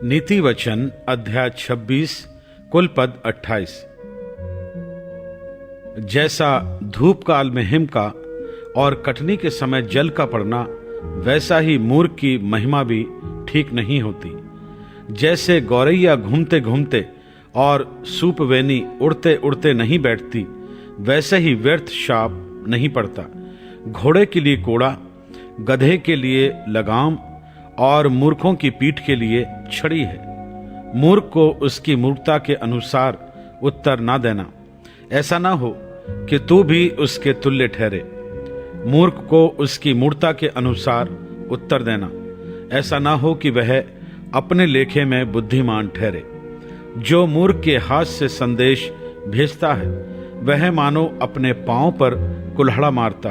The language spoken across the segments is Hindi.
नीति वचन अध्याय 26 कुल पद 28। जैसा धूप काल में हिम का और कटनी के समय जल का पड़ना, वैसा ही मूर्ख की महिमा भी ठीक नहीं होती। जैसे गौरैया घूमते घूमते और सूपवेनी उड़ते उड़ते नहीं बैठती, वैसे ही व्यर्थ शाप नहीं पड़ता। घोड़े के लिए कोड़ा, गधे के लिए लगाम और मूर्खों की पीठ के लिए छड़ी है। मूर्ख को उसकी मूर्खता के अनुसार उत्तर ना देना, ऐसा ना हो कि तू भी उसके तुल्य ठहरे। मूर्ख को उसकी मूर्खता के अनुसार उत्तर देना, ऐसा ना हो कि वह अपने लेखे में बुद्धिमान ठहरे। जो मूर्ख के हाथ से संदेश भेजता है, वह मानो अपने पांव पर कुल्हाड़ा मारता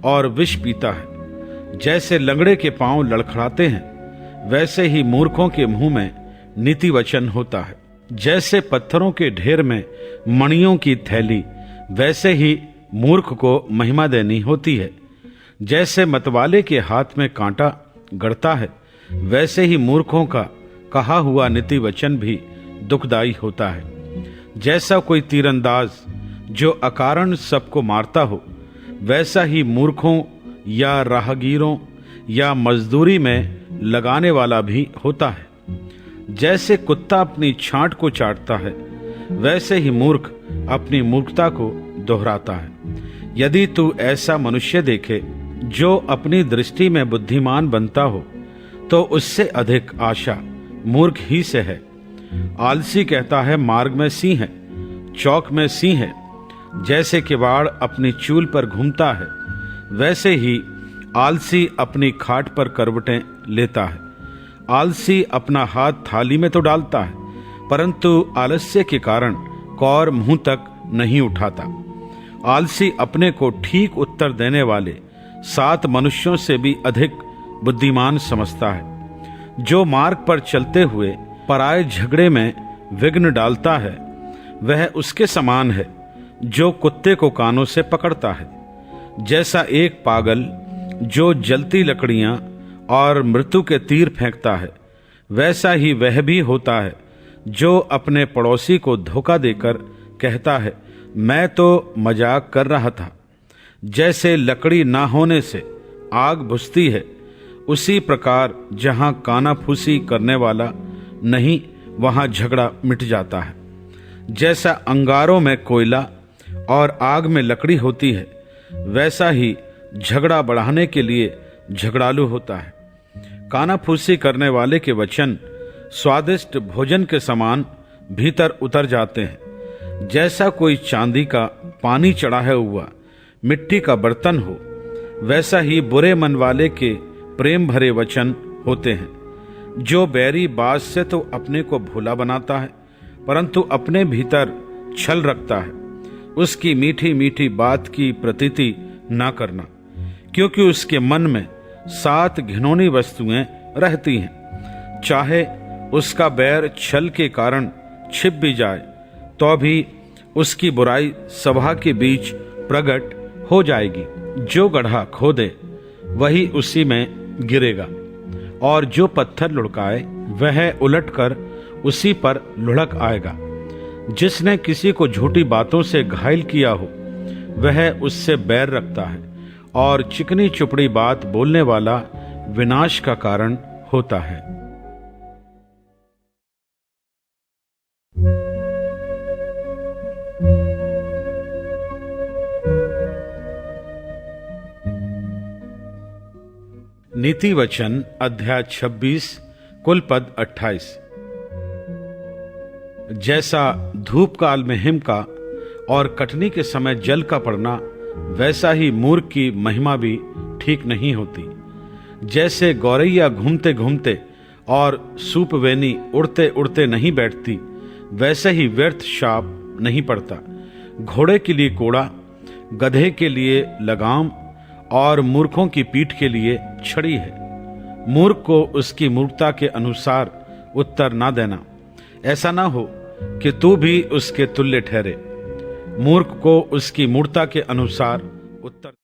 और विष पीता है। जैसे लंगड़े के पांव लड़खड़ाते हैं, वैसे ही मूर्खों के मुंह में नीति वचन होता है। जैसे पत्थरों के ढेर में मणियों की थैली, वैसे ही मूर्ख को महिमा देनी होती है। जैसे मतवाले के हाथ में कांटा गड़ता है, वैसे ही मूर्खों का कहा हुआ नीति वचन भी दुखदाई होता है। जैसा कोई तीरंदाज जो अकारण सबको मारता हो, वैसा ही मूर्खों या राहगीरों या मजदूरी में लगाने वाला भी होता है। जैसे कुत्ता अपनी छांट को चाटता है, वैसे ही मूर्ख अपनी मूर्खता को दोहराता है। यदि तू ऐसा मनुष्य देखे जो अपनी दृष्टि में बुद्धिमान बनता हो, तो उससे अधिक आशा मूर्ख ही से है। आलसी कहता है मार्ग में सिंह है, चौक में सिंह है। जैसे किवाड़ अपनी चूल पर घूमता है, वैसे ही आलसी अपनी खाट पर करवटें लेता है। आलसी अपना हाथ थाली में तो डालता है, परंतु आलस्य के कारण कौर मुंह तक नहीं उठाता। आलसी अपने को ठीक उत्तर देने वाले 7 मनुष्यों से भी अधिक बुद्धिमान समझता है। जो मार्ग पर चलते हुए पराये झगड़े में विघ्न डालता है, वह उसके समान है जो कुत्ते को कानों से पकड़ता है। जैसा एक पागल जो जलती लकड़ियां और मृत्यु के तीर फेंकता है, वैसा ही वह भी होता है जो अपने पड़ोसी को धोखा देकर कहता है मैं तो मजाक कर रहा था। जैसे लकड़ी ना होने से आग बुझती है, उसी प्रकार जहां कानाफूसी करने वाला नहीं, वहां झगड़ा मिट जाता है। जैसा अंगारों में कोयला और आग में लकड़ी होती है, वैसा ही झगड़ा बढ़ाने के लिए झगड़ालू होता है। कानाफूसी करने वाले के वचन स्वादिष्ट भोजन के समान भीतर उतर जाते हैं। जैसा कोई चांदी का पानी चढ़ाया हुआ मिट्टी का बर्तन हो, वैसा ही बुरे मन वाले के प्रेम भरे वचन होते हैं। जो बैरी बात से तो अपने को भोला बनाता है, परंतु अपने भीतर छल रखता है। उसकी मीठी मीठी बात की प्रतीति ना करना, क्योंकि उसके मन में 7 घिनौनी वस्तुएं रहती हैं। चाहे उसका बैर छल के कारण छिप भी जाए, तो भी उसकी बुराई सभा के बीच प्रकट हो जाएगी। जो गड्ढा खोदे वही उसी में गिरेगा, और जो पत्थर लुढ़काए वह उलटकर उसी पर लुढ़क आएगा। जिसने किसी को झूठी बातों से घायल किया हो, वह उससे बैर रखता है, और चिकनी चुपड़ी बात बोलने वाला विनाश का कारण होता है। नीति वचन अध्याय 26 कुल पद 28। जैसा धूप काल में हिम का और कटनी के समय जल का पड़ना, वैसा ही मूर्ख की महिमा भी ठीक नहीं होती। जैसे गौरैया घूमते घूमते और सूपवेनी उड़ते उड़ते नहीं बैठती, वैसे ही व्यर्थ शाप नहीं पड़ता। घोड़े के लिए कोड़ा, गधे के लिए लगाम और मूर्खों की पीठ के लिए छड़ी है। मूर्ख को उसकी मूर्खता के अनुसार उत्तर ना देना, ऐसा ना हो कि तू भी उसके तुल्य ठहरे। मूर्ख को उसकी मूर्ता के अनुसार उत्तर